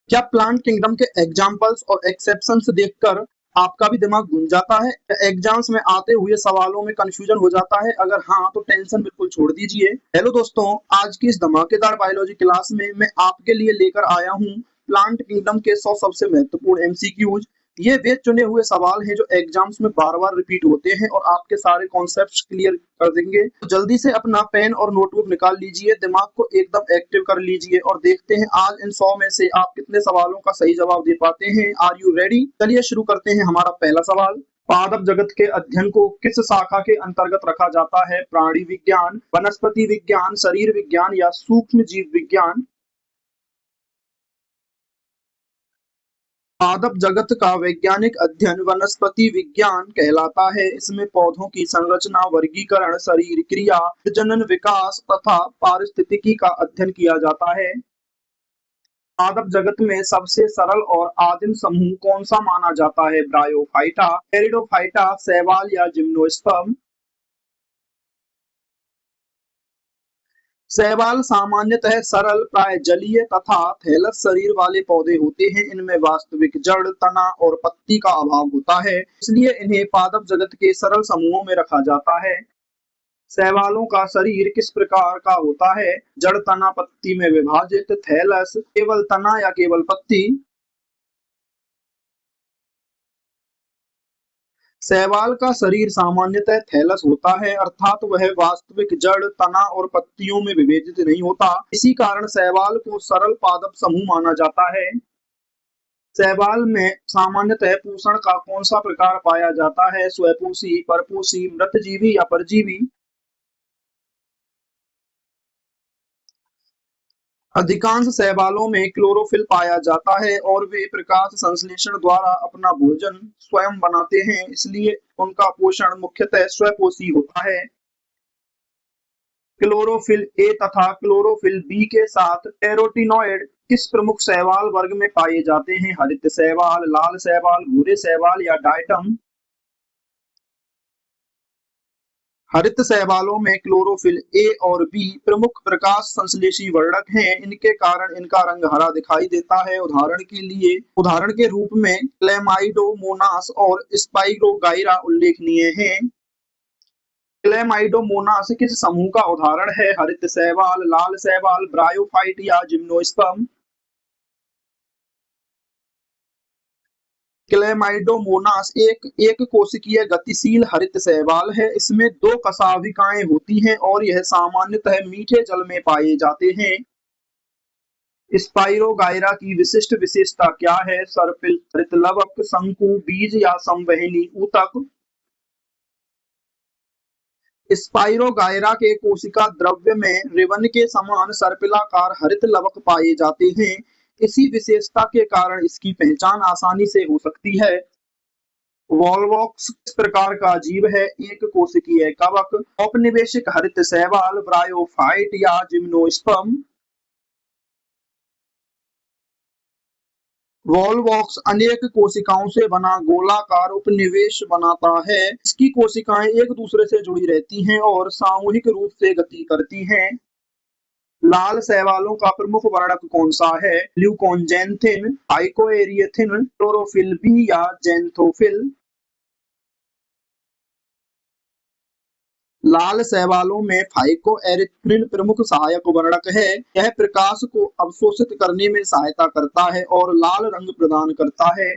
क्या plant kingdom के examples और एक्सेप्शंस देखकर आपका भी दिमाग घूम जाता है? एग्जाम्स में आते हुए सवालों में कंफ्यूजन हो जाता है? अगर हाँ, तो टेंशन बिल्कुल छोड़ दीजिए। हेलो दोस्तों, आज की इस धमाकेदार बायोलॉजी क्लास में मैं आपके लिए लेकर आया हूँ प्लांट किंगडम के 100 सबसे महत्वपूर्ण एमसीक्यूज। ये वे चुने हुए सवाल हैं जो एग्जाम्स में बार बार रिपीट होते हैं और आपके सारे कॉन्सेप्ट्स क्लियर कर देंगे। तो जल्दी से अपना पेन और नोटबुक निकाल लीजिए, दिमाग को एकदम एक्टिव कर लीजिए और देखते हैं आज इन 100 में से आप कितने सवालों का सही जवाब दे पाते हैं। Are you ready? चलिए शुरू करते हैं। हमारा पहला सवाल, पादप जगत के अध्ययन को किस शाखा के अंतर्गत रखा जाता है? प्राणी विज्ञान, वनस्पति विज्ञान, शरीर विज्ञान या सूक्ष्म जीव विज्ञान? पादप जगत का वैज्ञानिक अध्ययन वनस्पति विज्ञान कहलाता है। इसमें पौधों की संरचना, वर्गीकरण, शरीर क्रिया, प्रजनन, विकास तथा पारिस्थितिकी का अध्ययन किया जाता है। पादप जगत में सबसे सरल और आदिम समूह कौन सा माना जाता है? ब्रायोफाइटा, टेरिडोफाइटा, शैवाल या जिम्नोस्पर्म? शैवाल सामान्यतः सरल, प्राय जलीय तथा थैलस शरीर वाले पौधे होते हैं। इनमें वास्तविक जड़, तना और पत्ती का अभाव होता है, इसलिए इन्हें पादप जगत के सरल समूहों में रखा जाता है। शैवालों का शरीर किस प्रकार का होता है? जड़, तना, पत्ती में विभाजित, थैलस, केवल तना या केवल पत्ती? शैवाल का शरीर सामान्यतः थैलस होता है, अर्थात वह वास्तविक जड़, तना और पत्तियों में विभेदित नहीं होता। इसी कारण शैवाल को सरल पादप समूह माना जाता है। शैवाल में सामान्यतः पोषण का कौन सा प्रकार पाया जाता है? स्वपोषी, परपोषी, मृतजीवी या परजीवी? अधिकांश शैवालों में क्लोरोफिल पाया जाता है और वे प्रकाश संश्लेषण द्वारा अपना भोजन स्वयं बनाते हैं, इसलिए उनका पोषण मुख्यतः स्वपोषी होता है। क्लोरोफिल ए तथा क्लोरोफिल बी के साथ कैरोटीनॉइड किस प्रमुख शैवाल वर्ग में पाए जाते हैं? हरित शैवाल, लाल शैवाल, भूरे शैवाल या डायटम? हरित शैवालों में क्लोरोफिल ए और बी प्रमुख प्रकाश संश्लेषी वर्णक हैं। इनके कारण इनका रंग हरा दिखाई देता है। उदाहरण के रूप में क्लेमाइडोमोनास और स्पाइरोगाइरा उल्लेखनीय हैं। क्लेमाइडोमोनास किस समूह का उदाहरण है? हरित शैवाल, लाल शैवाल, ब्रायोफाइट या जिम्नोस्पर्म? क्लेमाइडोमोनास एक कोशिकीय गतिशील हरित शैवाल है। इसमें दो कशाभिकाएं होती हैं और यह सामान्यतः मीठे जल में पाए जाते हैं। स्पाइरोगाइरा की विशिष्ट विशेषता क्या है? सर्पिल, हरित लवक, शंकु बीज या संवहनी ऊतक? स्पाइरोगाइरा के कोशिका द्रव्य में रिबन के समान सर्पिलाकार हरित लवक पाए जाते हैं। इसी विशेषता के कारण इसकी पहचान आसानी से हो सकती है। वॉल्वॉक्स किस प्रकार का जीव है? एक कोशिकीय कवक, औपनिवेशिक हरित शैवाल, ब्रायोफाइट या जिम्नोस्पर्म? वॉल्वॉक्स अनेक कोशिकाओं से बना गोलाकार उपनिवेश बनाता है। इसकी कोशिकाएं एक दूसरे से जुड़ी रहती हैं और सामूहिक रूप से गति करती हैं। लाल शैवालों का प्रमुख वर्णक कौन सा है? ल्यूकोनजैंथिन, फाइकोएरियथिन, क्लोरोफिल बी या जैंथोफिल? लाल शैवालों में फाइकोएरिथ्रिन प्रमुख सहायक वर्णक है। यह प्रकाश को अवशोषित करने में सहायता करता है और लाल रंग प्रदान करता है।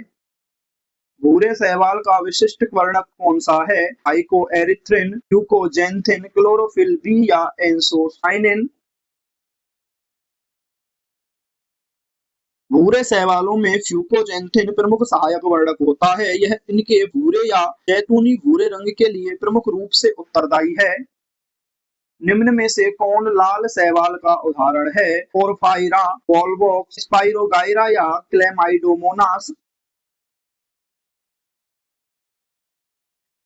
भूरे शैवाल का विशिष्ट वर्णक कौन सा है? फाइकोएरिथ्रिन, ल्यूकोजैंथिन, क्लोरोफिल बी या एंथोसायनिन? भूरे शैवालों में फ्यूकोजैंथिन प्रमुख सहायक वर्णक होता है। यह इनके भूरे या जैतूनी भूरे रंग के लिए प्रमुख रूप से उत्तरदायी है। निम्न में से कौन लाल शैवाल का उदाहरण है? पोरफाइरा, वॉल्वॉक्स, स्पाइरोगाइरा या क्लेमाइडोमोनास?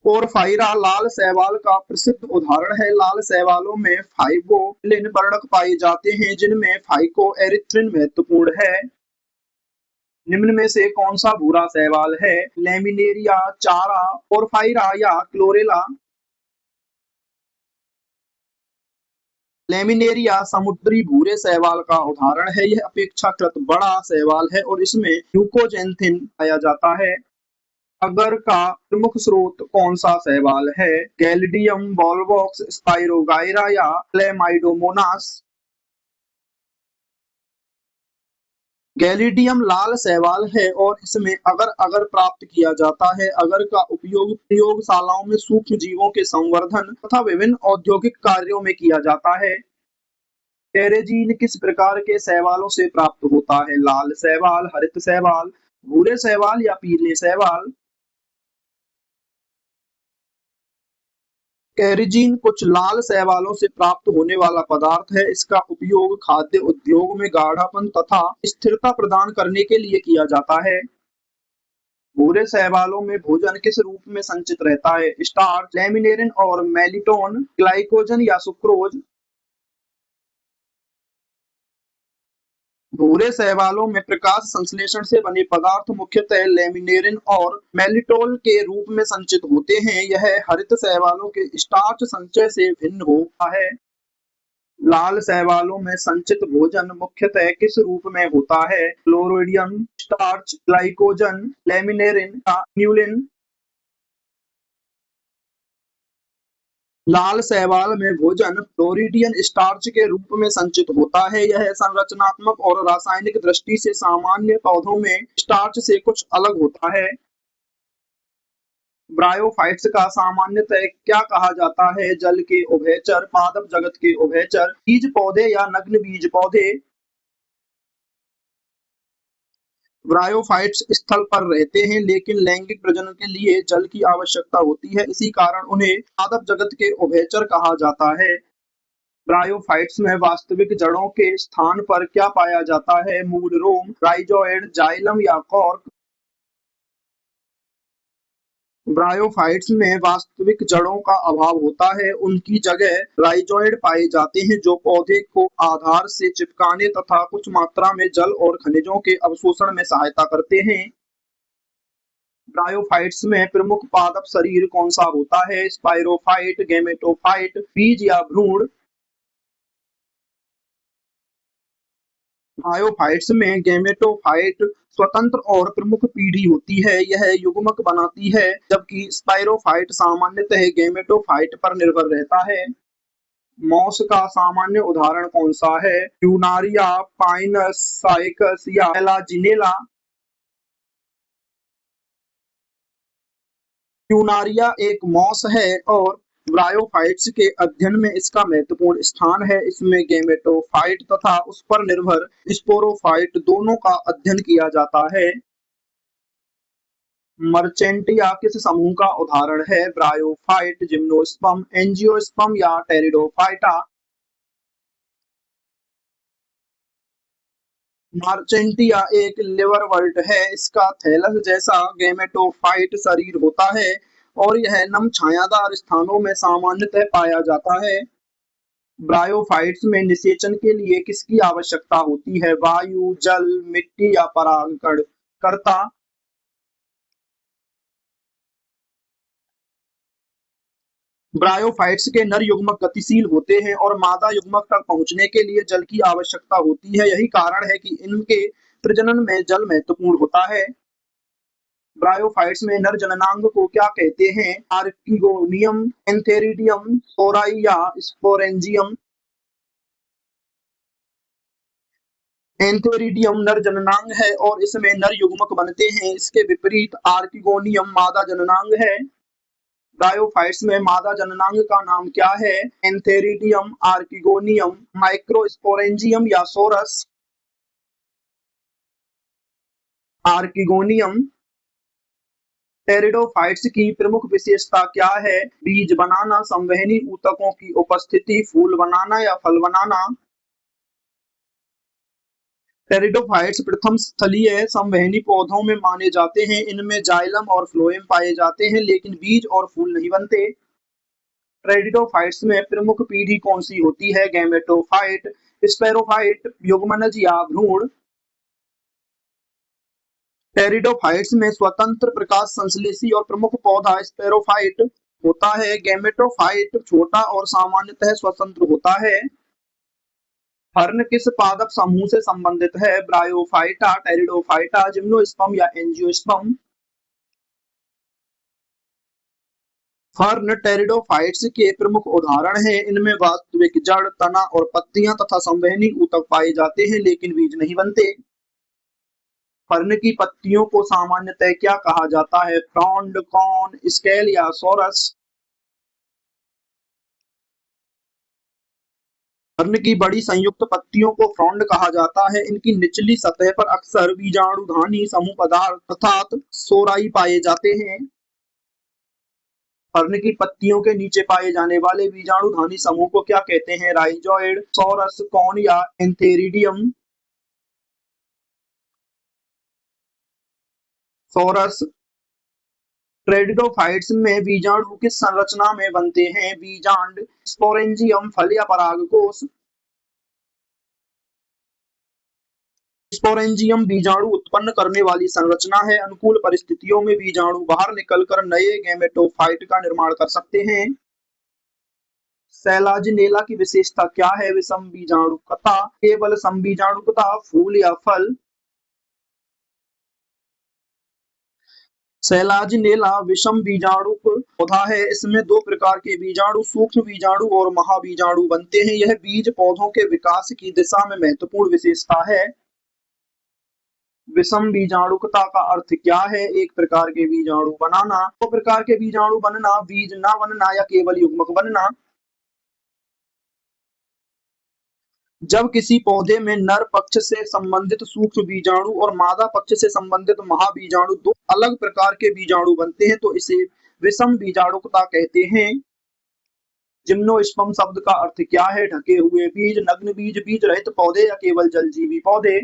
पोरफाइरा लाल शैवाल का प्रसिद्ध उदाहरण है। लाल शैवालों में फाइबोलिन वर्णक पाए जाते हैं, जिनमें फाइकोएरिथ्रिन महत्वपूर्ण है। निम्न में से कौन सा भूरा शैवाल है? लेमिनेरिया, चारा, पोरफाइरा या क्लोरेला? लेमिनेरिया समुद्री भूरे शैवाल का उदाहरण है। यह अपेक्षाकृत बड़ा शैवाल है और इसमें ल्यूकोजेंथिन पाया जाता है। अगर का प्रमुख स्रोत कौन सा शैवाल है? गैलिडियम, वॉलवॉक्स, स्पाइरोगाइरा या क्लेमाइडोमोनास? गैलिडियम लाल शैवाल है और इसमें अगर अगर प्राप्त किया जाता है। अगर का उपयोग प्रयोगशालाओं में सूक्ष्म जीवों के संवर्धन तथा विभिन्न औद्योगिक कार्यों में किया जाता है। टेरेजीन किस प्रकार के शैवालों से प्राप्त होता है? लाल शैवाल, हरित शैवाल, भूरे शैवाल या पीले शैवाल? कैरिजीन कुछ लाल शैवालों से प्राप्त होने वाला पदार्थ है। इसका उपयोग खाद्य उद्योग में गाढ़ापन तथा स्थिरता प्रदान करने के लिए किया जाता है। भूरे शैवालों में भोजन किस रूप में संचित रहता है? स्टार्च, लैमिनेरिन और मेलिटोन, ग्लाइकोजन या सुक्रोज? भूरे शैवालों में प्रकाश संश्लेषण से बने पदार्थ मुख्यतः लैमिनेरिन और मेलिटोल के रूप में संचित होते हैं। यह हरित शैवालों के स्टार्च संचय से भिन्न होता है। लाल शैवालों में संचित भोजन मुख्यतः किस रूप में होता है? क्लोरोडियम, स्टार्च, ग्लाइकोजन, लैमिनेरिन या न्यूलिन? लाल शैवाल में भोजन फ्लोरिडियन स्टार्च के रूप में संचित होता है। यह संरचनात्मक और रासायनिक दृष्टि से सामान्य पौधों में स्टार्च से कुछ अलग होता है। ब्रायोफाइट्स का सामान्यतः क्या कहा जाता है? जल के उभयचर, पादप जगत के उभयचर, बीज पौधे या नग्न बीज पौधे? ब्रायोफाइट्स स्थल पर रहते हैं लेकिन लैंगिक प्रजनन के लिए जल की आवश्यकता होती है। इसी कारण उन्हें पादप जगत के उभयचर कहा जाता है। ब्रायोफाइट्स में वास्तविक जड़ों के स्थान पर क्या पाया जाता है? मूल, रोम, राइजोइड, जाइलम या कॉर्क? ब्रायोफाइट्स में वास्तविक जड़ों का अभाव होता है। उनकी जगह राइजोइड पाए जाते हैं जो पौधे को आधार से चिपकाने तथा कुछ मात्रा में जल और खनिजों के अवशोषण में सहायता करते हैं। ब्रायोफाइट्स में प्रमुख पादप शरीर कौन सा होता है? स्पाइरोफाइट, गैमेटोफाइट, बीज या भ्रूण? ब्रायोफाइट्स में गैमेटोफाइट स्वतंत्र और प्रमुख पीढ़ी होती है। यह युग्मक बनाती है जबकि स्पाइरोफाइट सामान्यतः गैमेटोफाइट पर निर्भर रहता है। मॉस का सामान्य उदाहरण कौन सा है? ट्यूनारिया, पाइनस साइकस या एलाजिनेला? ट्यूनारिया एक मॉस है और ब्रायोफाइट्स के अध्ययन में इसका महत्वपूर्ण स्थान है। इसमें गैमेटोफाइट तथा उस पर निर्भर स्पोरोफाइट दोनों का अध्ययन किया जाता है। मर्चेंटिया किस समूह का उदाहरण है? ब्रायोफाइट, जिम्नोस्पर्म, एंजियोस्पर्म या टेरिडोफाइटा? मर्चेंटिया एक लिवरवर्ट है। इसका थैलस जैसा गैमेटोफाइट शरीर होता है और यह नम छायादार स्थानों में सामान्यतः पाया जाता है। ब्रायोफाइट्स में निषेचन के लिए किसकी आवश्यकता होती है? वायु, जल, मिट्टी या परागणकर्ता? ब्रायोफाइट्स के नर युग्मक गतिशील होते हैं और मादा युग्मक तक पहुंचने के लिए जल की आवश्यकता होती है। यही कारण है कि इनके प्रजनन में जल महत्वपूर्ण होता है। ब्रायोफाइट्स में नर जननांग को क्या कहते हैं? आर्किगोनियम, एंथेरिडियम, सोराई या स्पोरेंजियम? एंथेरिडियम नर जननांग है और इसमें नर युग्मक बनते हैं। इसके विपरीत आर्किगोनियम मादा जननांग है। ब्रायोफाइट्स में मादा जननांग का नाम क्या है? एंथेरिडियम, आर्किगोनियम, माइक्रोस्पोरेंजियम या सोरस? आर्किगोनियम। टेरिडोफाइट्स की प्रमुख विशेषता क्या है? बीज बनाना, संवहनी ऊतकों की उपस्थिति, फूल बनाना या फल बनाना? टेरिडोफाइट्स प्रथम स्थलीय संवहनी पौधों में माने जाते हैं। इनमें जाइलम और फ्लोएम पाए जाते हैं लेकिन बीज और फूल नहीं बनते। टेरिडोफाइट्स में प्रमुख पीढ़ी कौन सी होती है? गैमेटोफाइट, स्पेरोफाइट, युग्मनज या भ्रूण? टेरिडोफाइट्स में स्वतंत्र प्रकाश संश्लेषी और प्रमुख पौधा स्पेरोफाइट होता है। गैमेटोफाइट छोटा और सामान्यतः स्वतंत्र होता है। फर्न किस पादप समूह से संबंधित है? ब्रायोफाइटा, टेरिडोफाइटा, जिम्नोस्पर्म या एंजियोस्पर्म? फर्न टेरिडोफाइट्स के प्रमुख उदाहरण हैं। इनमें वास्तविक जड़, तना और पत्तियां तथा संवहनी ऊतक पाए जाते हैं, लेकिन बीज नहीं बनते। फर्न की पत्तियों को सामान्यतः क्या कहा जाता है? फ्रॉन्ड, कॉन, स्केल या सोरस? फर्न की बड़ी संयुक्त पत्तियों को फ्रॉन्ड कहा जाता है। इनकी निचली सतह पर अक्सर बीजाणुधानी समूह पदार्थ अर्थात सोराई पाए जाते हैं। फर्न की पत्तियों के नीचे पाए जाने वाले बीजाणुधानी समूह को क्या कहते हैं? राइजोइड, सोरस, कॉन या एंथेरिडियम? सोरस। टेरिडोफाइट्स में बीजाणु किस संरचना में बनते हैं? बीजांड, स्पोरेंजियम, फल या परागकोश? स्पोरेंजियम बीजाणु उत्पन्न करने वाली संरचना है। अनुकूल परिस्थितियों में बीजाणु बाहर निकलकर नए गैमेटोफाइट का निर्माण कर सकते हैं। सैलाजिनेला की विशेषता क्या है? विषम बीजाणुकता, केवल समबीजाणुकता, फूल या फल? सैलाजिनेला विषम बीजाणुक पौधा है। इसमें दो प्रकार के बीजाणु, सूक्ष्म बीजाणु और महाबीजाणु बनते हैं। यह बीज पौधों के विकास की दिशा में महत्वपूर्ण विशेषता है। विषम बीजाणुकता का अर्थ क्या है? एक प्रकार के बीजाणु बनाना, दो प्रकार के बीजाणु बनना, बीज न बनना या केवल युग्मक बनना? जब किसी पौधे में नर पक्ष से संबंधित सूक्ष्म बीजाणु और मादा पक्ष से संबंधित महाबीजाणु दो अलग प्रकार के बीजाणु बनते हैं तो इसे विषम बीजाणुकता कहते हैं। जिम्नोस्पर्म शब्द का अर्थ क्या है? ढके हुए बीज, नग्न बीज, बीज रहित पौधे या केवल जलजीवी पौधे?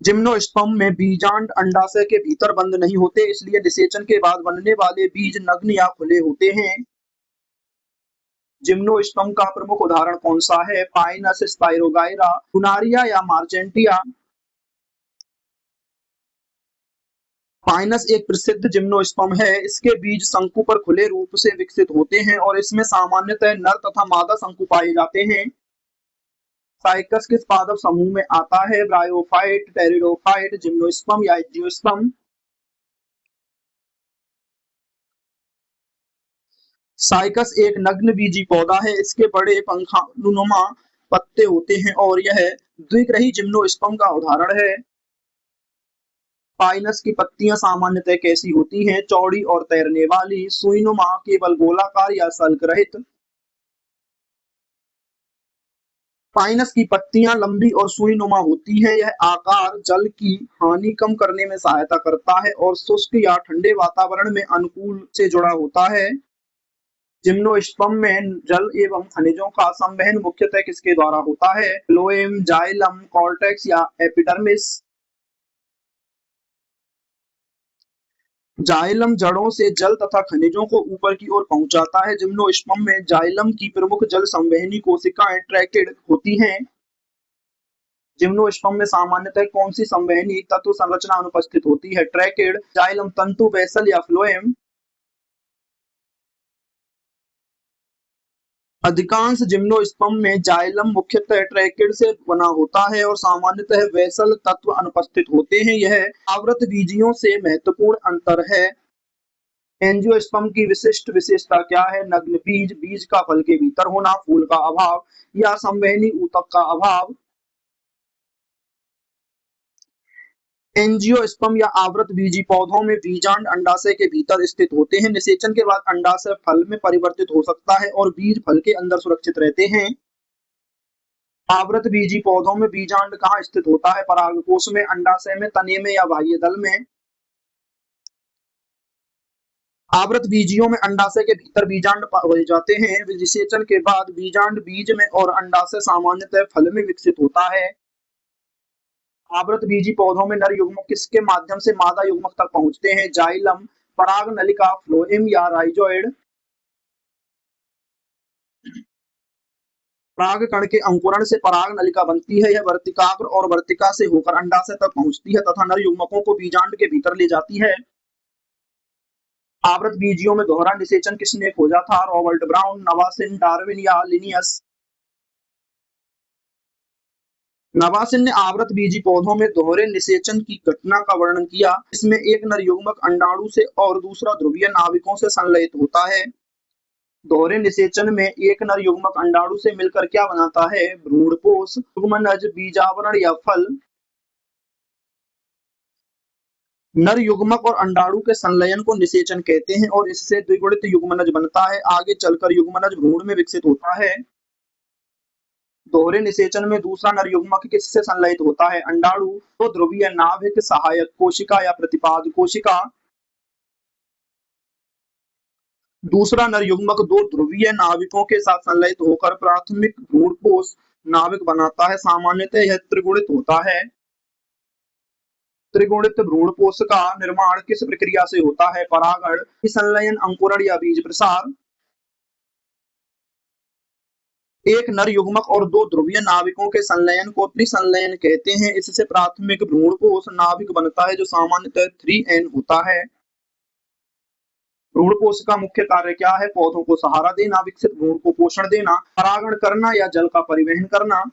जिम्नोस्पर्म में बीजांड अंडाशय के भीतर बंद नहीं होते, इसलिए निषेचन के बाद बनने वाले बीज नग्न या खुले होते हैं। जिम्नोस्पर्म का प्रमुख उदाहरण कौन सा है? पाइनस, स्पाइरोगाइरा, फुनारिया या मार्चेंटिया? पाइनस एक प्रसिद्ध जिम्नोस्पर्म है। इसके बीज शंकु पर खुले रूप से विकसित होते हैं और इसमें सामान्यतः नर तथा मादा शंकु पाए जाते हैं। साइकस किस पादप समूह में आता है? ब्रायोफाइट, टेरिडोफाइट, जिम्नोस्पर्म या एंजियोस्पर्म? साइकस एक नग्न बीजी पौधा है। इसके बड़े पंखानुमा पत्ते होते हैं और यह द्विग्रही जिम्नोस्पर्म का उदाहरण है। पाइनस की पत्तियां सामान्यतः कैसी होती हैं? चौड़ी और तैरने वाली, सुईनुमा, केवल गोलाकार या सल्क रहित? पाइनस की पत्तियां लंबी और सुईनुमा होती हैं। यह आकार जल की हानि कम करने में सहायता करता है और शुष्क या ठंडे वातावरण में अनुकूल से जुड़ा होता है। जिम्नोस्पर्म में जल एवं खनिजों का संवहन मुख्यतः किसके द्वारा होता है? फ्लोएम, जाइलम, कॉर्टेक्स या एपिडर्मिस? जाइलम जड़ों से जल तथा खनिजों को ऊपर की ओर पहुंचाता है। जिम्नोस्पर्म में जाइलम की प्रमुख जल संवहनी कोशिकाएं ट्रैकेड होती हैं। जिम्नोस्पर्म में सामान्यतः कौन सी संवहनी तत्व संरचना अनुपस्थित होती है? ट्रैकेड, जाइलम तंतु, बेसल या फ्लोएम? अधिकांश जिम्नोस्पर्म में जाइलम मुख्यतः ट्रैकेड से बना होता है और सामान्यतः बेसल तत्व अनुपस्थित होते हैं। यह आवृतबीजियों से महत्वपूर्ण अंतर है। एंजियोस्पर्म की विशिष्ट विशेषता क्या है? नग्न बीज, बीज का फल के भीतर होना, फूल का अभाव या संवहनी ऊतक का अभाव? एंजियोस्पर्म या आवृतबीजी पौधों में बीजांड अंडाशय के भीतर स्थित होते हैं। निषेचन के बाद अंडाशय फल में परिवर्तित हो सकता है और बीज फल के अंदर सुरक्षित रहते हैं। आवृतबीजी पौधों में बीजांड कहाँ स्थित होता है? परागकोश में, अंडाशय में, तने में या बाह्य दल में? आवृतबीजियों में अंडाशय के भीतर बीजांड पाए जाते हैं। निषेचन के बाद बीजांड बीज में और अंडाशय सामान्यतः फल में विकसित होता है। आवृतबीजी पौधों में नर युग्मक किसके माध्यम से मादा युग्मक तक पहुंचते हैं? जाइलम, पराग नलिका, फ्लोएम या राइजोइड? पराग कण के अंकुरण से पराग नलिका बनती है। यह वर्तिकाग्र और वर्तिका से होकर अंडाशय तक पहुंचती है तथा नर युग्मकों को बीजांड के भीतर ले जाती है। आवृतबीजियों में दोहरा निषेचन किसने खोजा था? रॉबर्ट ब्राउन, नवासिन, डार्विन या लिनियस? नवासिन ने आवृत बीजी पौधों में दोहरे निषेचन की घटना का वर्णन किया। इसमें एक नर युग्मक अंडाणु से और दूसरा ध्रुवीय नाभिकों से संलयित होता है। दोहरे निषेचन में एक नर युग्मक अंडाणु से मिलकर क्या बनाता है? भ्रूणपोष, युग्मनज, बीजावरण या फल। नर युग्मक और अंडाणु के संलयन को निषेचन कहते हैं और इससे द्विगुणित युग्मनज बनता है। आगे चलकर युग्मनज भ्रूण में विकसित होता है। दोहरे निषेचन में दूसरा नर युग्मक किससे संलयित होता है? अंडाणु। तो ध्रुवीय नाभिक, सहायक कोशिका या प्रतिपाद कोशिका। दूसरा नर युग्मक दो ध्रुवीय नाभिकों के साथ संलयित होकर प्राथमिक भ्रूणपोष नाभिक बनाता है। सामान्यतः यह त्रिगुणित होता है। त्रिगुणित भ्रूणपोष का निर्माण किस प्रक्रिया से होता है? परागण, संलयन, अंकुरण या बीज प्रसार। एक नर युग्मक और दो ध्रुवीय नाभिकों के संलयन को त्रिसंलयन कहते हैं। इससे प्राथमिक भ्रूणपोष नाभिक बनता है जो सामान्यतः 3N होता है। भ्रूणपोष का मुख्य कार्य क्या है? पौधों को सहारा देना, विकसित भ्रूण को पोषण देना, परागण करना या जल का परिवहन करना।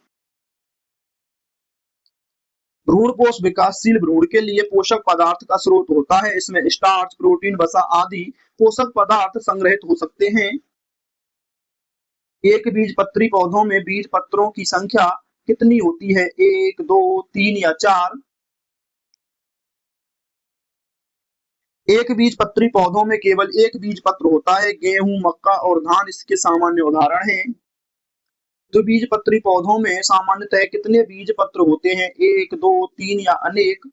भ्रूणपोष विकासशील भ्रूण के लिए पोषक पदार्थ का स्रोत होता है। इसमें स्टार्च, प्रोटीन, वसा आदि पोषक पदार्थ संग्रहित हो सकते हैं। एक बीजपत्री पौधों में बीज पत्रों की संख्या कितनी होती है? 1, 2, 3 या 4। एक बीजपत्री पौधों में केवल एक बीज पत्र होता है। गेहूं, मक्का और धान इसके सामान्य उदाहरण हैं। द्विबीजपत्री पौधों में सामान्यतः कितने बीज पत्र होते हैं? 1, 2, 3 या अनेक।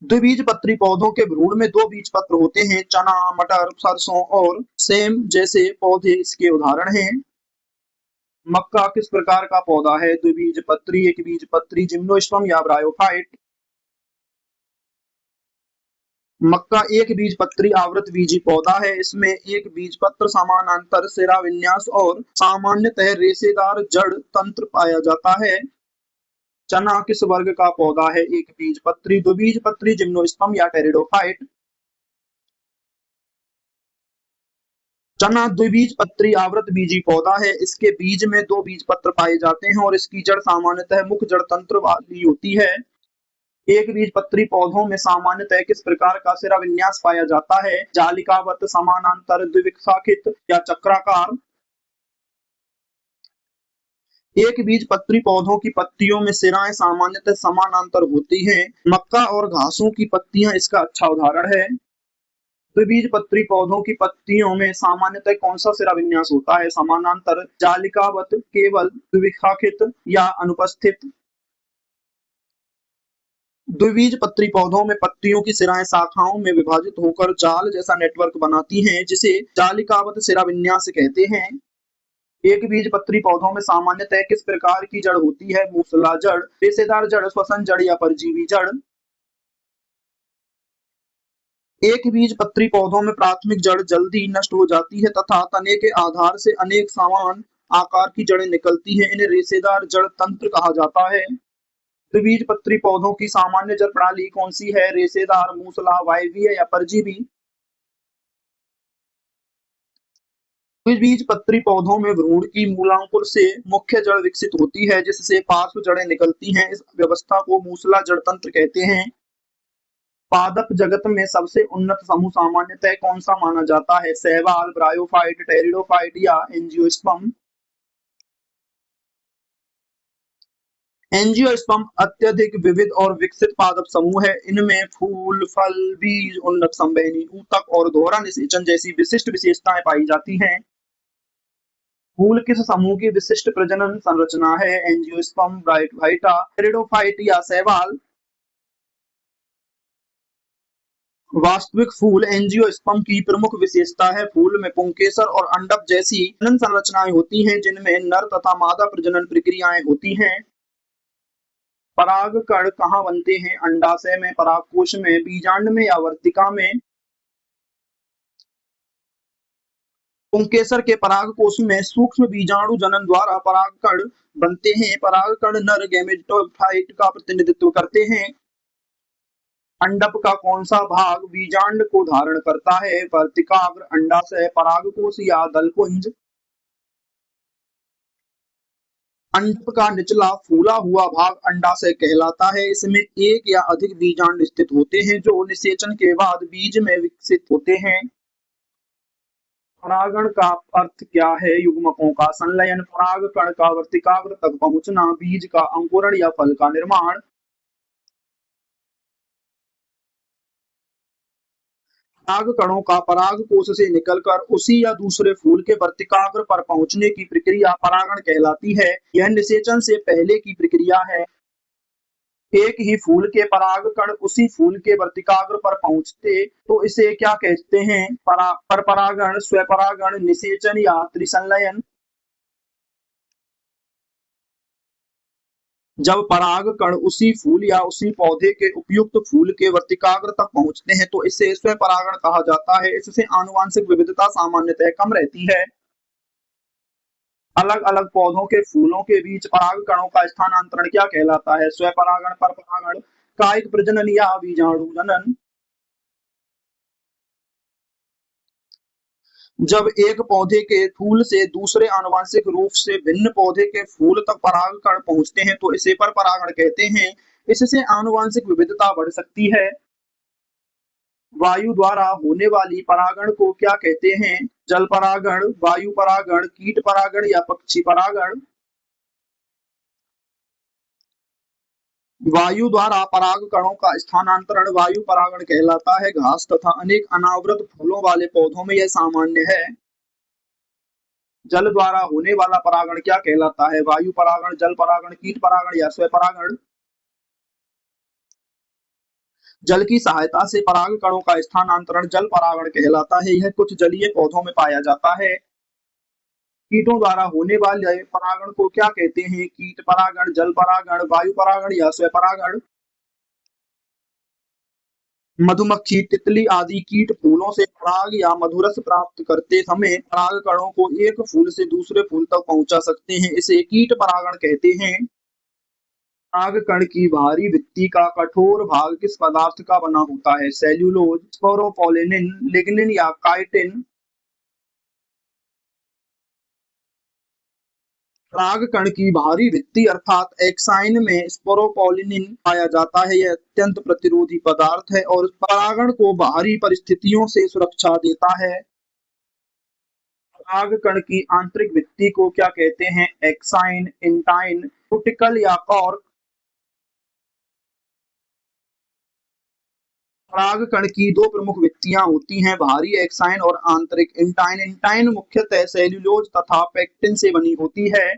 द्विबीजपत्री पौधों के भ्रूण में दो बीज पत्र होते हैं। चना, मटर, सरसों और सेम जैसे पौधे इसके उदाहरण हैं। मक्का किस प्रकार का पौधा है? द्विबीजपत्री, एक बीजपत्री, जिम्नोस्पर्म या ब्रायोफाइट। मक्का एक बीजपत्री आवृत बीजी पौधा है। इसमें एक बीजपत्र, समानांतर सिरा विन्यास और सामान्यतः रेशेदार जड़ तंत्र पाया जाता है। चना किस वर्ग का पौधा है? एक बीजपत्री, द्विबीजपत्री, जिम्नोस्पर्म या टेरिडोफाइट। चना द्विबीजपत्री आवृत बीजी पौधा है। इसके बीज में दो बीज पत्र पाए जाते हैं और इसकी जड़ सामान्यतः मुख्य जड़ तंत्र वाली होती है। एक बीजपत्री पौधों में सामान्यतः किस प्रकार का सिरा विन्यास पाया जाता है? जालिकावत, समानांतर, द्विशाखित या चक्राकार। एक बीजपत्री पौधों की पत्तियों में सिराएं सामान्यतः समानांतर होती हैं। मक्का और घासों की पत्तियां इसका अच्छा उदाहरण है। द्विबीजपत्री पौधों की पत्तियों में सामान्यतः कौन सा सिरा विन्यास होता है? समानांतर, जालिकावत, केवल, द्विशाखित या अनुपस्थित। द्विबीजपत्री पौधों में पत्तियों की सिराएं शाखाओं में विभाजित होकर जाल जैसा नेटवर्क बनाती हैं जिसे जालिकावत सिरा विन्यास कहते हैं। एक बीजपत्री पौधों में सामान्यतः किस प्रकार की जड़ होती है? मूसला जड़, रेशेदार जड़, श्वसन जड़ या परजीवी जड़। एक बीजपत्री पौधों में प्राथमिक जड़ जल्दी नष्ट हो जाती है तथा तने के आधार से अनेक समान आकार की जड़ें निकलती हैं। इन्हें रेशेदार जड़ तंत्र कहा जाता है। द्विबीजपत्री पौधों की सामान्य जड़ प्रणाली कौन सी है? रेशेदार, मूसला, वायवीय या परजीवी। द्विबीजपत्री पौधों में भ्रूण की मूलांकुर से मुख्य जड़ विकसित होती है जिससे पार्श्व जड़ें निकलती हैं। इस व्यवस्था को मूसला जड़ तंत्र कहते हैं। पादप जगत में सबसे उन्नत समूह सामान्यतः कौन सा माना जाता है? शैवाल, ब्रायोफाइट, टेरिडोफाइट या एंजियोस्पर्म। एंजियोस्पर्म अत्यधिक विविध और विकसित पादप समूह है। इनमें फूल, फल, बीज, उन्नत संवहनी ऊतक और दोहरा निषेचन जैसी विशिष्ट विशेषताएं पाई जाती हैं। फूल किस समूह की विशिष्ट प्रजनन संरचना है? एंजियोस्पर्म, ब्रायोफाइटा, टेरिडोफाइट या शैवाल। वास्तविक फूल एंजियोस्पर्म की प्रमुख विशेषता है। फूल में पुंकेसर और अंडक जैसी प्रजनन संरचनाएं होती हैं जिनमें नर तथा मादा प्रजनन प्रक्रियाएं होती हैं। परागकण कहाँ बनते हैं? अंडाशय में, परागकोश में, बीजांड में या वर्तिका में। पुंकेसर के परागकोश में सूक्ष्म बीजाणु जनन द्वारा परागकण बनते हैं। परागकण नर गैमेटोफाइट का प्रतिनिधित्व करते हैं। अंडक का कौन सा भाग बीजांड को धारण करता है? वर्तिकाग्र, अंडाशय, परागकोश या दलपुंज। अंडक का निचला फूला हुआ भाग अंडाशय कहलाता है। इसमें एक या अधिक बीजांड स्थित होते हैं जो निषेचन के बाद बीज में विकसित होते हैं। परागण का अर्थ क्या है? युग्मकों का संलयन, पराग कण का वर्तिकाग्र तक पहुंचना, बीज का अंकुरण या फल का निर्माण। पराग कणों का पराग कोश से निकलकर उसी या दूसरे फूल के वर्तिकाग्र पर पहुंचने की प्रक्रिया परागण कहलाती है। यह निषेचन से पहले की प्रक्रिया है। एक ही फूल के पराग कण उसी फूल के वर्तिकाग्र पर पहुंचते तो इसे क्या कहते हैं? परपरागण, स्वपरागण, निषेचन या त्रिसंलयन। जब पराग कण उसी फूल या उसी पौधे के उपयुक्त फूल के वर्तिकाग्र तक पहुंचते हैं तो इसे स्वपरागण कहा जाता है। इससे आनुवांशिक विविधता सामान्यतः कम रहती है। अलग अलग पौधों के फूलों के बीच पराग कणों का स्थानांतरण क्या कहलाता है? स्वपरागण, परपरागण, कायिक प्रजनन या बीजाणु जनन। जब एक पौधे के फूल से दूसरे आनुवांशिक रूप से भिन्न पौधे के फूल तक पराग कण पहुंचते हैं तो इसे परपरागण कहते हैं। इससे आनुवांशिक विविधता बढ़ सकती है। वायु द्वारा होने वाली परागण को क्या कहते हैं? जल परागण, वायु परागण, कीट परागण या पक्षी परागण। वायु द्वारा पराग कणों का स्थानांतरण वायु परागण कहलाता है। घास तथा अनेक अनावृत फूलों वाले पौधों में यह सामान्य है। जल द्वारा होने वाला परागण क्या कहलाता है? वायु परागण, जल परागण, कीट परागण या स्वपरागण। जल की सहायता से पराग कणों का स्थानांतरण जल परागण कहलाता है। यह कुछ जलीय पौधों में पाया जाता है। कीटों द्वारा होने वाले परागण को क्या कहते हैं? कीट परागण, जल परागण, वायु परागण या स्वपरागण। मधुमक्खी, तितली आदि कीट फूलों से पराग या मधुरस प्राप्त करते समय पराग कणों को एक फूल से दूसरे फूल तक पहुंचा सकते हैं। इसे कीट परागण कहते हैं। पराग कण की बाहरी भित्ति का कठोर भाग किस पदार्थ का बना होता है? सेल्यूलोज, स्पोरोपोलिनिन, लिग्निन या काइटिन। पराग कण की बाहरी भित्ति अर्थात एक्साइन में स्पोरोपोलिनिन पाया जाता है। यह अत्यंत प्रतिरोधी पदार्थ है और परागण को बाहरी परिस्थितियों से सुरक्षा देता है। पराग कण की आंतरिक भित्ति को क्या कहते हैं? एक्साइन, इंटाइन, कुटिकल या कॉर्क। पराग कण की दो प्रमुख भित्तियां होती हैं, बाहरी एक्साइन और आंतरिक इंटाइन। इंटाइन मुख्यतः सेल्यूलोज तथा पेक्टिन से बनी होती है।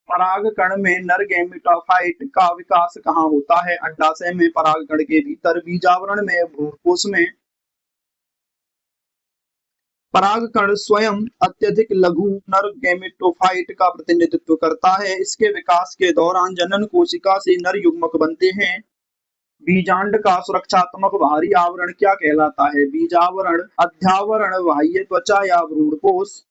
पराग कण में नर गैमेटोफाइट का विकास कहाँ होता है? अंडाशय में, पराग कण के भीतर, बीजावरण में, भ्रूणकोश में। पराग कण स्वयं अत्यधिक लघु नर गैमेटोफाइट का प्रतिनिधित्व करता है। इसके विकास के दौरान जनन कोशिका से नर युग्मक बनते हैं। बीजांड का सुरक्षात्मक बाहरी आवरण क्या कहलाता है? बीजावरण, अध्यावरण, बाह्य त्वचा या भ्रूणकोश।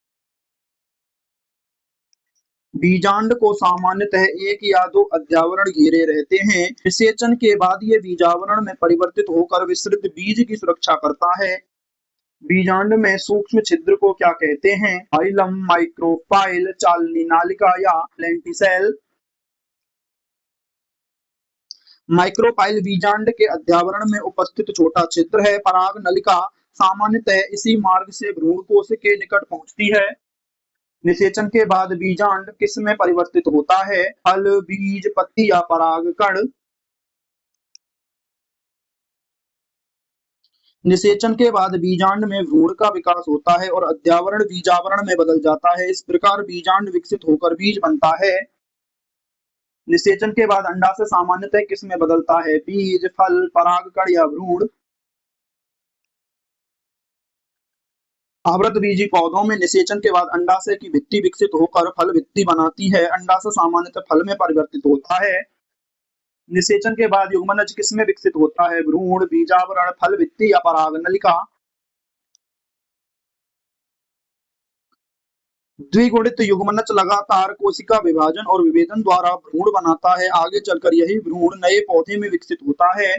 बीजांड को सामान्यतः एक या दो अध्यावरण घेरे रहते हैं। निषेचन के बाद ये बीजावरण में परिवर्तित होकर विस्तृत बीज की सुरक्षा करता है। बीजांड में सूक्ष्म छिद्र को क्या कहते हैं? फाइलम, माइक्रोफाइल, चालनी नालिका या लेंटिसेल। माइक्रोफाइल बीजांड के अध्यावरण में उपस्थित छोटा छिद्र है। पराग नलिका सामान्यतः इसी मार्ग से भ्रूणकोश के निकट पहुंचती है। निषेचन के बाद बीजांड किस में परिवर्तित होता है? फल, बीज, पत्ती या पराग कण। निषेचन के बाद बीजांड में भ्रूण का विकास होता है और अध्यावरण बीजावरण में बदल जाता है। इस प्रकार बीजांड विकसित होकर बीज बनता है। निषेचन के बाद अंडाशय सामान्यतः किस में बदलता है? बीज, फल, परागकण या भ्रूण। आवृतबीजी पौधों में निषेचन के बाद अंडाशय की भित्ति विकसित होकर फल भित्ति बनाती है। अंडाशय सामान्यतः फल में परिवर्तित होता है। निषेचन के बाद युग्मनज किसमें विकसित होता है? भ्रूण, बीजावरण, फल भित्ति या पराग नलिका। द्विगुणित युग्मनज लगातार कोशिका विभाजन और विभेदन द्वारा भ्रूण बनाता है। आगे चलकर यही भ्रूण नए पौधे में विकसित होता है।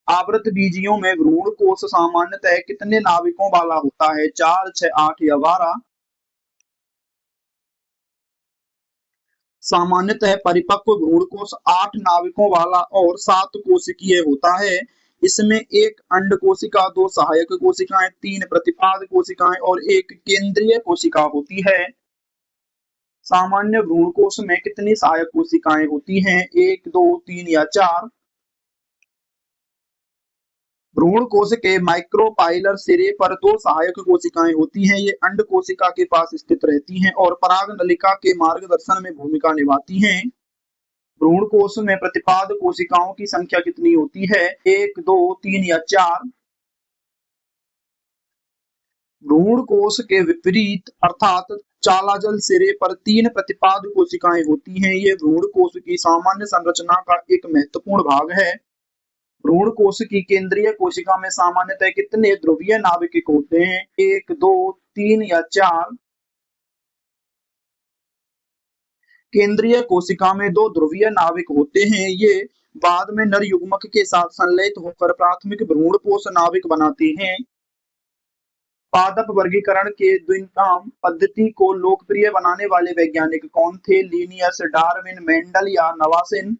आवृतबीजियों में भ्रूणकोश सामान्यतः कितने नाभिकों वाला होता है? 4, 6, 8 या 12। सामान्यतः परिपक्व भ्रूणकोश 8 नाभिकों वाला और 7 कोशिकीय होता है। इसमें एक अंड कोशिका, 2 सहायक कोशिकाएं, 3 प्रतिपाद कोशिकाएं और एक केंद्रीय कोशिका होती है। सामान्य भ्रूणकोश में कितनी सहायक कोशिकाएं होती हैं? 1, 2, 3 या 4? भ्रूणकोश के माइक्रोपाइलर सिरे पर 2 सहायक कोशिकाएं होती हैं। ये अंड कोशिका के पास स्थित रहती हैं और पराग नलिका के मार्गदर्शन में भूमिका निभाती हैं। भ्रूणकोश में प्रतिपाद कोशिकाओं की संख्या कितनी होती है? 1, 2, 3 या 4? भ्रूणकोश के विपरीत अर्थात चालाजल सिरे पर 3 प्रतिपाद कोशिकाएं होती हैं। ये भ्रूणकोश की सामान्य संरचना का एक महत्वपूर्ण भाग है। भ्रूणकोश की केंद्रीय कोशिका में सामान्यतः कितने ध्रुवीय नाभिक होते हैं? 1, 2, 3 या 4? केंद्रीय कोशिका में 2 ध्रुवीय नाभिक होते हैं। ये बाद में नर युग्मक के साथ संलयित होकर प्राथमिक भ्रूणपोष नाभिक बनाते हैं। पादप वर्गीकरण के द्विनाम पद्धति को लोकप्रिय बनाने वाले वैज्ञानिक कौन थे? लिनियस, डार्विन, मेंडल या नवासिन?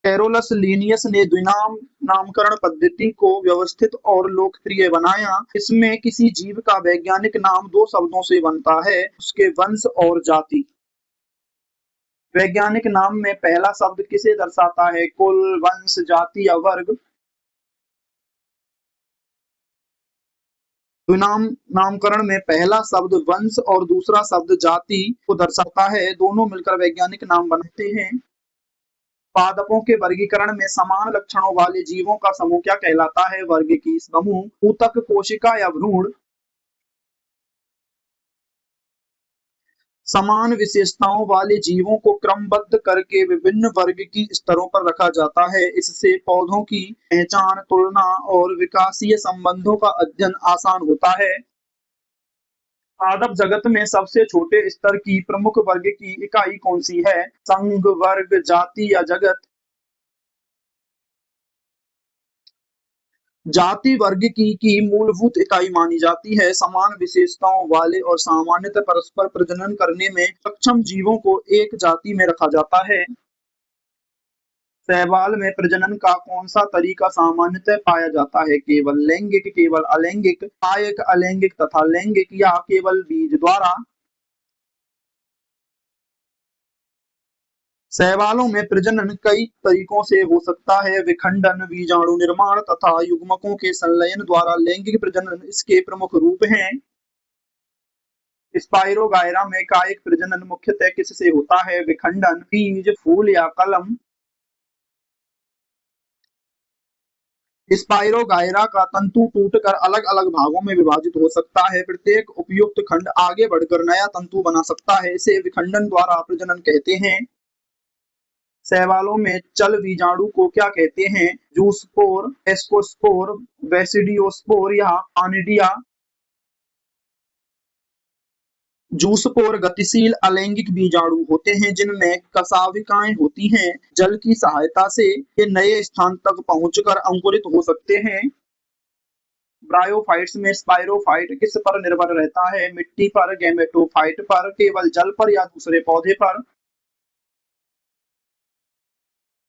कैरोलस लिनियस ने द्विनाम नामकरण पद्धति को व्यवस्थित और लोकप्रिय बनाया। इसमें किसी जीव का वैज्ञानिक नाम 2 शब्दों से बनता है, उसके वंश और जाति। वैज्ञानिक नाम में पहला शब्द किसे दर्शाता है? कुल, वंश, जाति या वर्ग? द्विनाम नामकरण में पहला शब्द वंश और दूसरा शब्द जाति को दर्शाता है। दोनों मिलकर वैज्ञानिक नाम बनाते हैं। पादपों के वर्गीकरण में समान लक्षणों वाले जीवों का समूह क्या कहलाता है? वर्ग की समूह, ऊतक, कोशिका या भ्रूण? समान विशेषताओं वाले जीवों को क्रमबद्ध करके विभिन्न वर्ग की स्तरों पर रखा जाता है। इससे पौधों की पहचान, तुलना और विकासीय संबंधों का अध्ययन आसान होता है। पादप जगत में सबसे छोटे स्तर की प्रमुख वर्ग की इकाई कौन सी है? संघ, वर्ग, जाति या जगत? जाति वर्ग की मूलभूत इकाई मानी जाती है। समान विशेषताओं वाले और सामान्यतः परस्पर प्रजनन करने में सक्षम जीवों को एक जाति में रखा जाता है। शैवाल में प्रजनन का कौन सा तरीका सामान्यतः पाया जाता है? केवल लैंगिक, केवल अलैंगिक, सहायक, अलैंगिक तथा लैंगिक या केवल बीज द्वारा? शैवालों में प्रजनन कई तरीकों से हो सकता है। विखंडन, बीजाणु निर्माण तथा युग्मकों के संलयन द्वारा लैंगिक प्रजनन इसके प्रमुख रूप हैं। स्पाइरोगायरा में कायिक प्रजनन मुख्यतः किससे होता है? विखंडन, बीज, फूल या कलम? स्पाइरोगायरा का तंतु टूटकर अलग अलग भागों में विभाजित हो सकता है। प्रत्येक उपयुक्त खंड आगे बढ़कर नया तंतु बना सकता है। इसे विखंडन द्वारा प्रजनन कहते हैं। शैवालों में चल बीजाणु को क्या कहते हैं? जूस्पोर, एस्कोस्पोर, बेसिडियोस्पोर या आनिडिया? जूस्पोर गतिशील अलैंगिक बीजाणु होते हैं जिनमें कशाविकाएं होती हैं। जल की सहायता से ये नए स्थान तक पहुंचकर अंकुरित हो सकते हैं। ब्रायोफाइट्स में स्पाइरोफाइट किस पर निर्भर रहता है? मिट्टी पर, गैमेटोफाइट पर, केवल जल पर या दूसरे पौधे पर?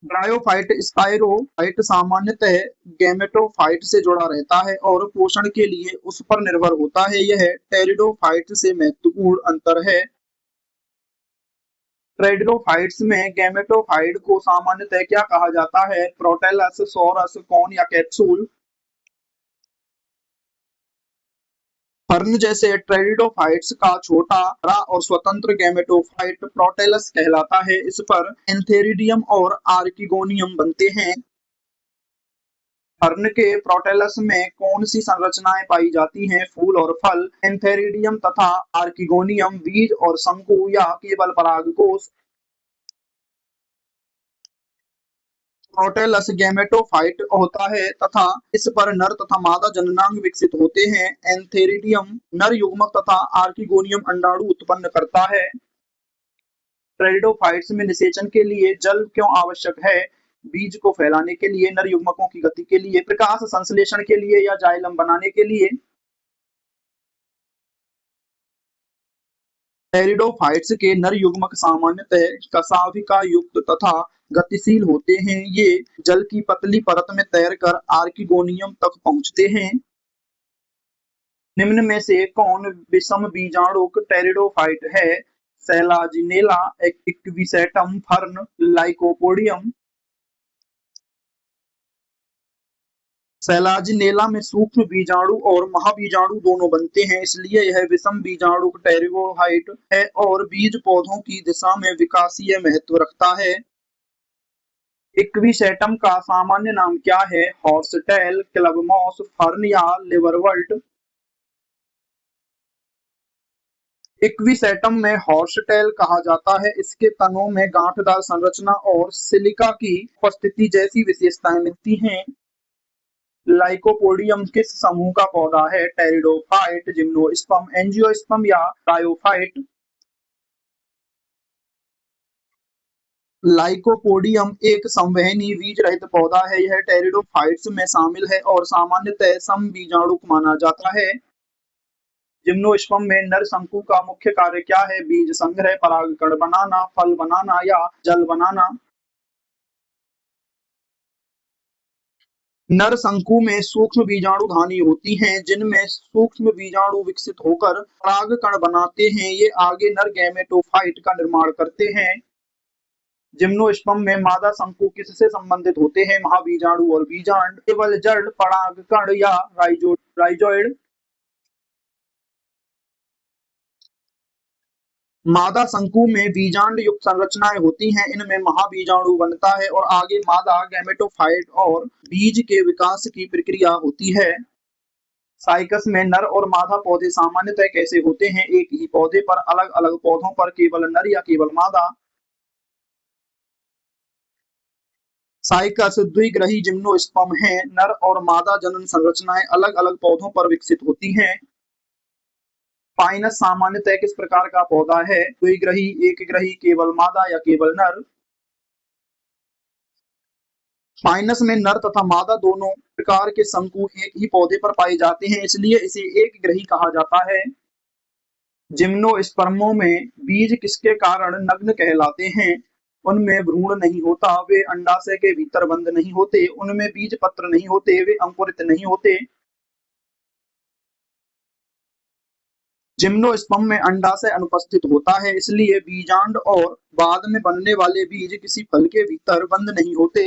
ब्रायोफाइट स्पाइरोफाइट सामान्यतः गैमेटोफाइट से जुड़ा रहता है और पोषण के लिए उस पर निर्भर होता है। यह टेरिडोफाइट से महत्वपूर्ण अंतर है। टेरिडोफाइट्स में गैमेटोफाइट को सामान्यतः क्या कहा जाता है? प्रोटेलस, सोरस, कोन या कैप्सूल? फर्न जैसे टेरिडोफाइट्स का छोटा, हरा और स्वतंत्र गैमेटोफाइट प्रोटेलस कहलाता है। इस पर एंथेरिडियम और आर्किगोनियम बनते हैं। फर्न के प्रोटेलस में कौन सी संरचनाएं पाई जाती हैं? फूल और फल, एंथेरिडियम तथा आर्किगोनियम, बीज और शंकु या केवल परागकोश? प्रोटेलस गैमेटोफाइट होता है तथा इस पर नर तथा मादा जननांग विकसित होते हैं। एंथेरिडियम नर युग्मक तथा आर्किगोनियम अंडाणु उत्पन्न करता है। टेरिडोफाइट्स में निषेचन के लिए जल क्यों आवश्यक है? बीज को फैलाने के लिए, नर युग्मकों की गति के लिए, प्रकाश संश्लेषण के लिए या जाइलम बनाने के लिए? टेरिडोफाइट्स के नर युग्मक सामान्यतः कशाभिका युक्त तथा गतिशील होते हैं। ये जल की पतली परत में तैरकर आर्किगोनियम तक पहुंचते हैं। निम्न में से कौन विषम बीजाणुक टेरिडोफाइट है? सैलाजिनेला, इक्विसेटम, फर्न, लाइकोपोडियम। सैलाजिनेला में सूक्ष्म बीजाणु और महाबीजाणु दोनों बनते हैं, इसलिए यह विषम बीजाणुक टेरिडोफाइट है और बीज पौधों की दिशा में विकासीय महत्व रखता है। इक्विसेटम का सामान्य नाम क्या है? हॉर्सटेल, क्लब मॉस, फर्न या लिवरवर्ट। इक्विसेटम में हॉर्सटेल कहा जाता है। इसके तनों में गांठदार संरचना और सिलिका की उपस्थिति जैसी विशेषताएं मिलती हैं। लाइकोपोडियम किस समूह का पौधा है? टेरिडोफाइट, जिम्नोस्पर्म, एंजियोस्पर्म या ब्रायोफाइट। लाइकोपोडियम एक संवहनी बीज रहित पौधा है। यह टेरिडोफाइट्स में शामिल है और सामान्यतः समबीजाणुक माना जाता है। जिम्नोस्पर्म में नर शंकु का मुख्य कार्य क्या है? बीज संग्रह, परागकण बनाना, फल बनाना या जल बनाना। नर शंकु में सूक्ष्म बीजाणु धानी होती हैं, जिनमें सूक्ष्म बीजाणु विकसित होकर परागकण बनाते हैं। ये आगे नर गैमेटोफाइट का निर्माण करते हैं। जिम्नोस्पर्म में मादा शंकु किससे संबंधित होते हैं? महाबीजाणु और बीजांड, केवल जड़, परागकण या राइजोइड। मादा शंकु में बीजांड युक्त संरचनाएं होती हैं। इनमें महाबीजाणु बनता है और आगे मादा गैमेटोफाइट और बीज के विकास की प्रक्रिया होती है। साइकस में नर और मादा पौधे सामान्यतः कैसे होते हैं? एक ही पौधे पर अलग अलग पौधों पर केवल नर या केवल मादा। साइकस द्विग्रही जिम्नोस्पर्म है। नर और मादा जनन संरचनाएं अलग अलग पौधों पर विकसित होती हैं। पाइनस सामान्यतः किस प्रकार का पौधा है? द्विग्रही, एकग्रही, केवल मादा या केवल नर। पाइनस में नर तथा मादा दोनों प्रकार के शंकु एक ही पौधे पर पाए जाते हैं, इसलिए इसे एकग्रही कहा जाता है। जिम्नोस्पर्मों में बीज किसके कारण नग्न कहलाते हैं? उनमें भ्रूण नहीं होता, वे अंडाशय के भीतर बंद नहीं होते, उनमें बीज पत्र नहीं होते, वे अंकुरित नहीं होते। जिम्नोस्पर्म में अंडाशय अनुपस्थित होता है, इसलिए बीजांड और बाद में बनने वाले बीज किसी फल के भीतर बंद नहीं होते।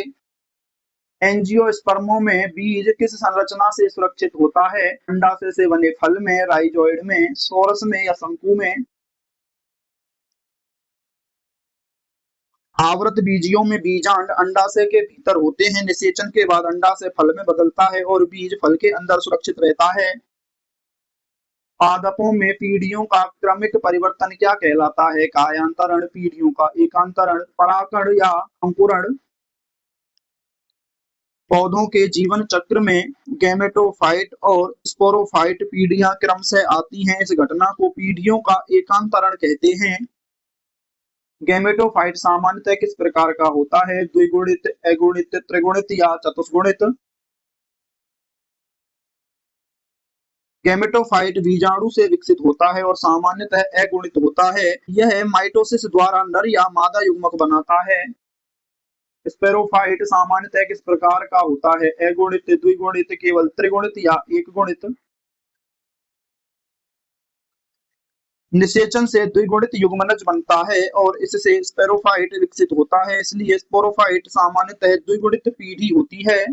एंजियोस्पर्मों में बीज किस संरचना से सुरक्षित होता है? अंडाशय से बने फल में, राइजोइड में, सोरस में या शंकु में। आवृत बीजियों में बीजांड अंडाशय के भीतर होते हैं। निषेचन के बाद अंडाशय फल में बदलता है और बीज फल के अंदर सुरक्षित रहता है। पादपों में पीढ़ियों का क्रमिक परिवर्तन क्या कहलाता है? कायांतरण, पीढ़ियों का एकांतरण, परागण या अंकुरण। पौधों के जीवन चक्र में गैमेटोफाइट और स्पोरोफाइट पीढ़ियां क्रमशः आती हैं। इस घटना को पीढ़ियों का एकांतरण कहते हैं। गैमेटोफाइट सामान्यतः किस प्रकार का होता है? द्विगुणित, अगुणित, त्रिगुणित या चतुष्गुणित। गैमेटोफाइट बीजाणु से विकसित होता है और सामान्यतः अगुणित होता है। यह माइटोसिस द्वारा नर या मादा युग्मक बनाता है। स्पेरोफाइट सामान्यतः किस प्रकार का होता है? अगुणित, द्विगुणित, केवल त्रिगुणित या एकगुणित। निषेचन से द्विगुणित युग्मनज बनता है और इससे स्पेरोफाइट विकसित होता है, इसलिए स्पोरोफाइट सामान्यतः द्विगुणित पीढ़ी होती है।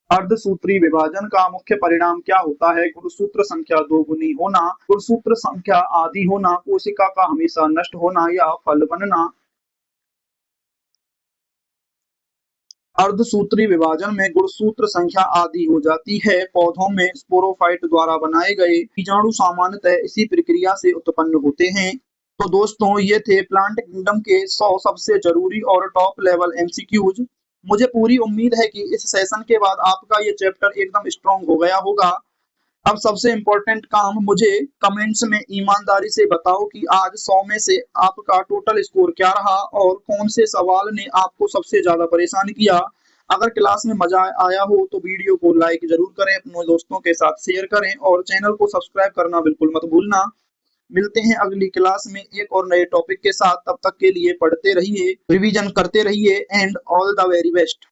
अर्धसूत्री विभाजन का मुख्य परिणाम क्या होता है? गुणसूत्र संख्या दोगुनी होना, गुणसूत्र संख्या आधी होना, कोशिका का हमेशा नष्ट होना या फल बनना। अर्धसूत्री विभाजन में गुणसूत्र संख्या आधी हो जाती है। पौधों में स्पोरोफाइट द्वारा बनाए गए बीजाणु सामान्यतः इसी प्रक्रिया से उत्पन्न होते हैं। तो दोस्तों, ये थे प्लांट किंगडम के 100 सबसे जरूरी और टॉप लेवल एमसीक्यूज। मुझे पूरी उम्मीद है कि इस सेशन के बाद आपका ये चैप्टर एकदम स्ट्रॉन्ग हो गया होगा। अब सबसे इम्पोर्टेंट काम, मुझे कमेंट्स में ईमानदारी से बताओ कि आज 100 में से आपका टोटल स्कोर क्या रहा और कौन से सवाल ने आपको सबसे ज्यादा परेशान किया। अगर क्लास में मजा आया हो तो वीडियो को लाइक जरूर करें, अपने दोस्तों के साथ शेयर करें और चैनल को सब्सक्राइब करना बिल्कुल मत भूलना। मिलते हैं अगली क्लास में एक और नए टॉपिक के साथ। तब तक के लिए पढ़ते रहिए, रिवीजन करते रहिए and all the very best.